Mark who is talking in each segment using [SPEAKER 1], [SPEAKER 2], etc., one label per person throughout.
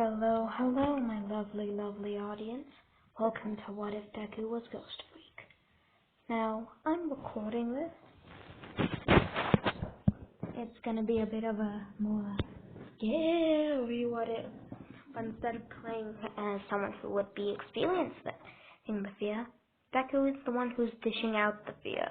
[SPEAKER 1] Hello, my lovely audience. Welcome to What If Deku Was Ghost Freak. Now, I'm recording this. It's gonna be a bit of a more scary what if. But instead of playing as someone who would be experiencing the fear, Deku is the one who's dishing out the fear.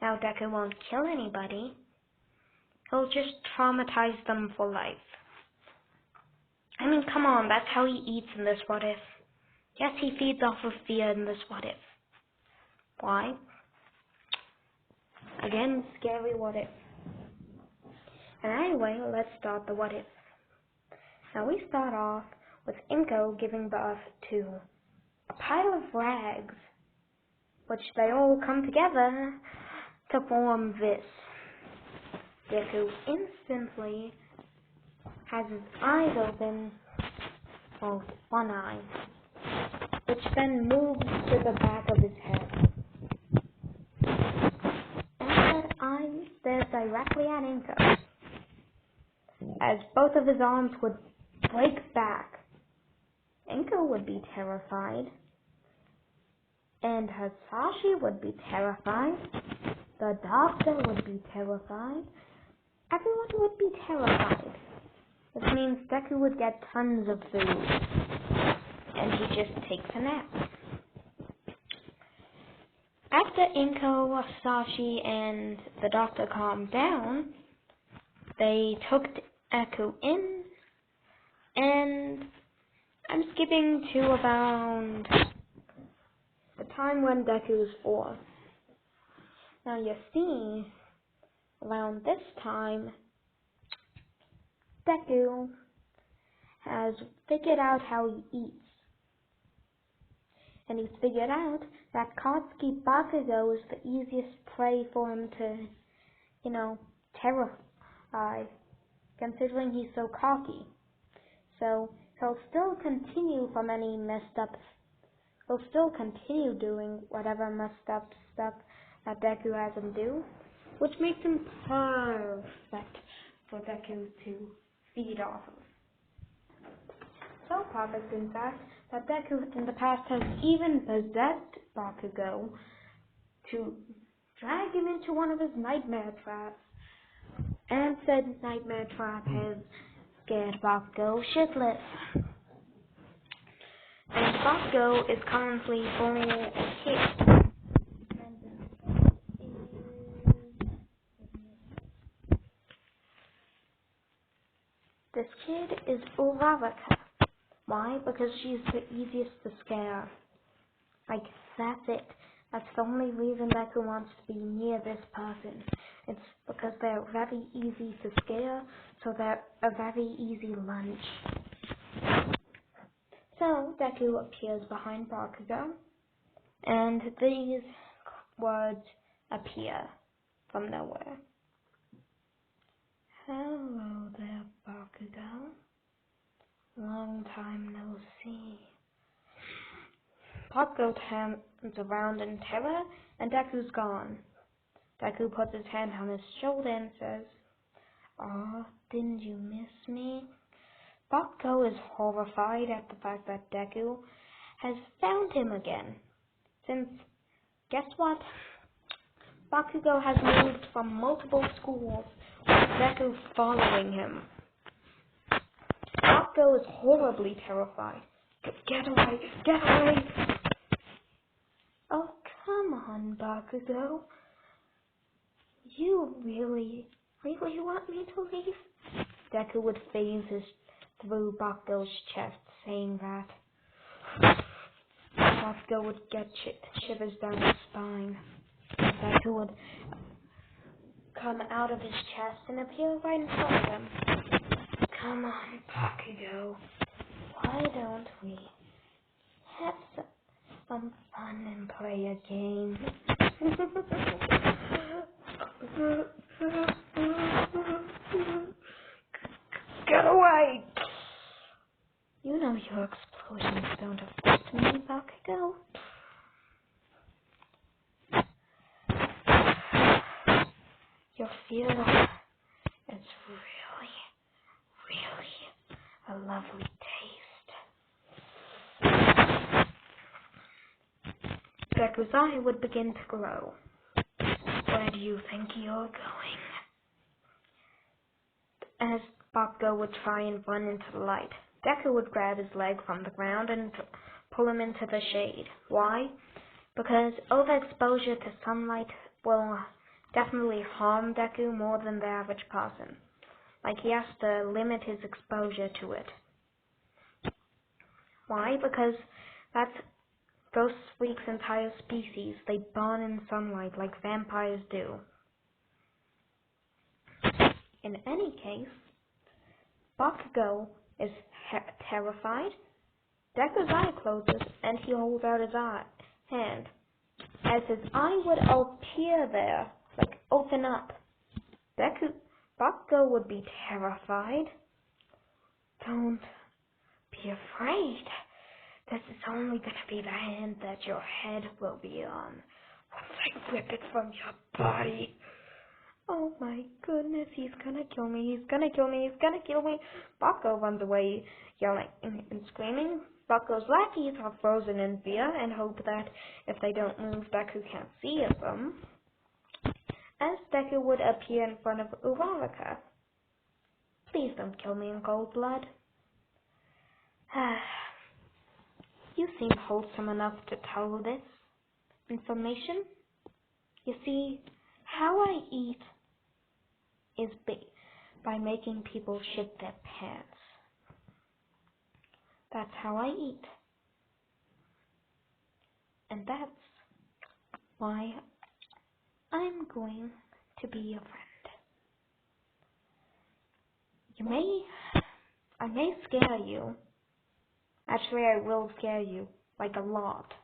[SPEAKER 1] Now, Deku won't kill anybody. He'll just traumatize them for life. I mean, come on, that's how he eats in this what if. Yes, he feeds off of fear in this what if. Why? Again, scary what if. And anyway, let's start the what if. Now we start off with Inko giving birth to a pile of rags, which they all come together to form this. Deku instantly has his eyes open, well, one eye, which then moves to the back of his head. And that eye stares directly at Inko, as both of his arms would break back. Inko would be terrified, and Hasashi would be terrified, the doctor would be terrified, everyone would be terrified. Which means Deku would get tons of food, and he just takes a nap. After Inko, Sashi, and the doctor calmed down, they took Deku in, and I'm skipping to around the time when Deku was 4. Now you see, around this time, Deku has figured out how he eats. And he's figured out that Katsuki Bakugo is the easiest prey for him to, terrify, considering he's so cocky. So he'll still continue from any messed up, he'll still continue doing whatever messed up stuff that Deku has him do, which makes him perfect for Deku to feed off of. So perfect, in fact, that Deku in the past has even possessed Bakugo to drag him into one of his nightmare traps. And said nightmare trap has scared Bakugo shitless. And Bakugo is currently only a kid. This kid is Uraraka. Why? Because she's the easiest to scare. Like, that's it. That's the only reason Deku wants to be near this person. It's because they're very easy to scare, so they're a very easy lunch. So, Deku appears behind Bakugo, and these words appear from nowhere. Hello there, Bakugo. Long time no see. Bakugo turns around in terror, and Deku's gone. Deku puts his hand on his shoulder and says, "Aw, didn't you miss me?" Bakugo is horrified at the fact that Deku has found him again. Since, guess what? Bakugo has moved from multiple schools with Deku following him. Bakugo is horribly terrified. Get away! Get away! Oh, come on, Bakugo. You really want me to leave? Deku would phase through Bakugo's chest, saying that. Bakugo would get shivers down his spine. Deku would come out of his chest and appear right in front of him. Come on, Bakugo. Why don't we have some fun and play a game? Get away! You know your explosions don't affect me, Bakugo. Your fear is really a lovely Deku's eye would begin to glow. Where do you think you're going? As Bakugo would try and run into the light, Deku would grab his leg from the ground and pull him into the shade. Why? Because overexposure to sunlight will definitely harm Deku more than the average person. Like, he has to limit his exposure to it. Why? Because that's Ghost Freak's entire species. They burn in sunlight like vampires do. In any case, Bakugo is terrified. Deku's eye closes and he holds out his hand. As his eye would appear there, like open up, Bakugo would be terrified. Don't be afraid. This is only going to be the hand that your head will be on once I rip it from your body. Oh my goodness, he's gonna kill me, he's gonna kill me, he's gonna kill me. Bakugo runs away, yelling and screaming. Bakugo's lackeys are frozen in fear and hope that if they don't move, Deku can't see them. As Deku would appear in front of Uraraka. Please don't kill me in cold blood. You seem wholesome enough to tell this information. You see, how I eat is by making people shit their pants. That's how I eat. And that's why I'm going to be your friend. I may scare you. Actually, I will scare you, like a lot.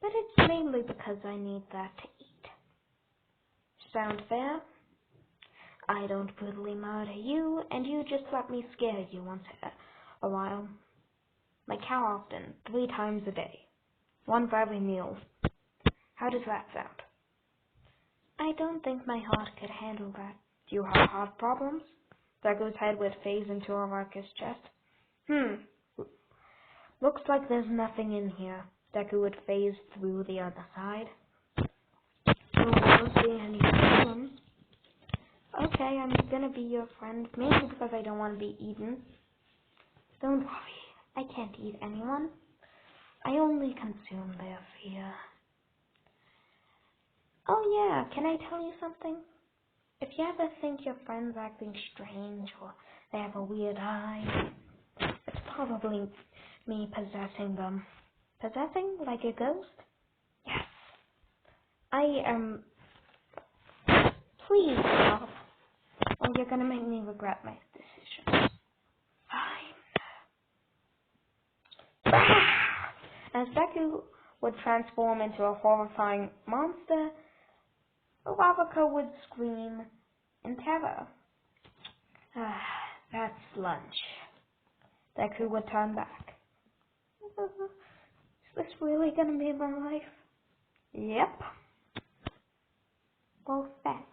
[SPEAKER 1] But it's mainly because I need that to eat. Sound fair? I don't brutally murder you, and you just let me scare you once a while. Like how often? 3 times a day. 1 for every meal. How does that sound? I don't think my heart could handle that. Do you have heart problems? Deku's head would phase into Araka's chest. Looks like there's nothing in here. Deku would phase through the other side. Oh, I don't see any problems. Okay, I'm gonna be your friend, mainly because I don't want to be eaten. Don't worry, I can't eat anyone. I only consume their fear. Oh yeah, can I tell you something? If you ever think your friend's acting strange or they have a weird eye, it's probably me possessing them. Possessing? Like a ghost? Yes. I am... Please stop, or you're gonna make me regret my decision. Fine. As Deku would transform into a horrifying monster, Uraraka would scream in terror. That's lunch. Deku would turn back. Is this really gonna be my life? Yep. Go back.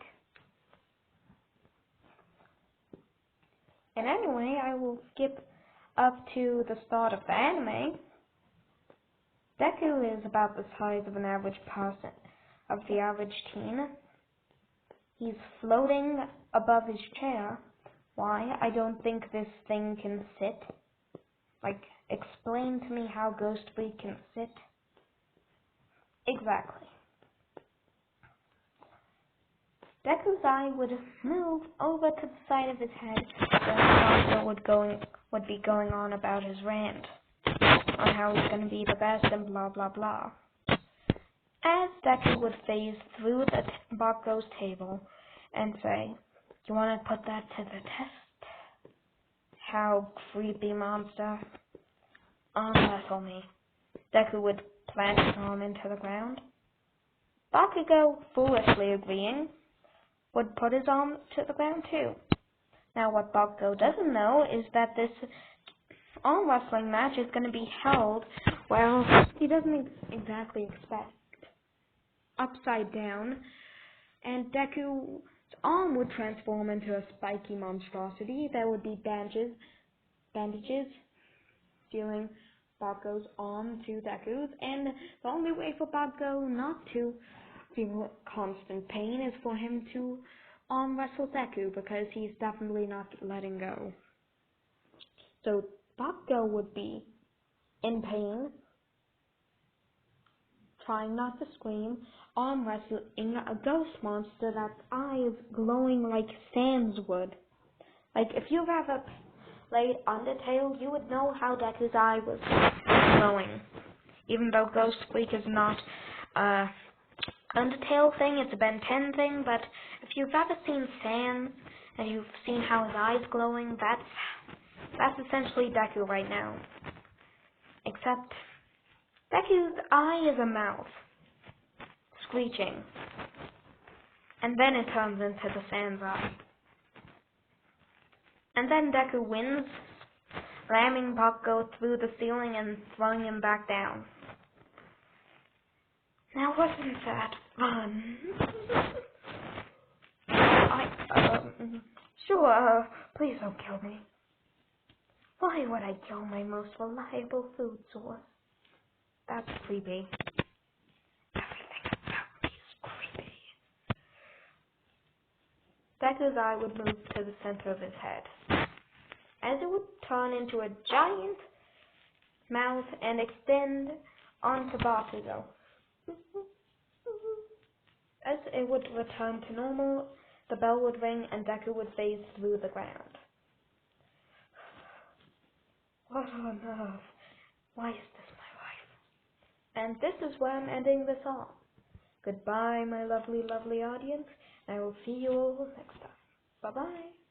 [SPEAKER 1] And anyway, I will skip up to the start of the anime. Deku is about the size of an average person, of the average teen. He's floating above his chair. Why? I don't think this thing can sit. Like, explain to me how Ghost Freak can sit. Exactly. Deku's eye would move over to the side of his head where Bakugo would be going on about his rant on how he's going to be the best and blah blah blah. As Deku would phase through the Bakugo's table and say, "You want to put that to the test? How creepy, monster. Unwrestle me." Deku would plant his arm into the ground. Bakugo, foolishly agreeing, would put his arm to the ground too. Now what Bakugo doesn't know is that this arm wrestling match is going to be held, well, he doesn't exactly expect, upside down, and Deku's arm would transform into a spiky monstrosity. There would be bandages sealing Bakugo's arm to Deku's, and the only way for Bakugo not to feel constant pain is for him to arm wrestle Deku, because he's definitely not letting go. So Bakugo would be in pain, trying not to scream, arm wrestling a ghost monster that's eyes glowing like Sans would. Like, if you've ever played Undertale, you would know how Deku's eye was glowing. Even though Ghost Squeak is not a Undertale thing, it's a Ben 10 thing, but if you've ever seen Sans, and you've seen how his eye's glowing, that's essentially Deku right now. Except, Deku's eye is a mouth, screeching. And then it turns into the Sans eye. And then Deku wins, ramming Bakugo through the ceiling and throwing him back down. Now wasn't that fun? Sure, please don't kill me. Why would I kill my most reliable food source? That's creepy. Everything about me is creepy. Deku's eye would move to the center of his head, as it would turn into a giant mouth and extend onto Bakugo. As it would return to normal, the bell would ring and Deku would phase through the ground. What on earth? Why is this my life? And this is where I'm ending this off. Goodbye, my lovely, lovely audience, and I will see you all next time. Bye-bye.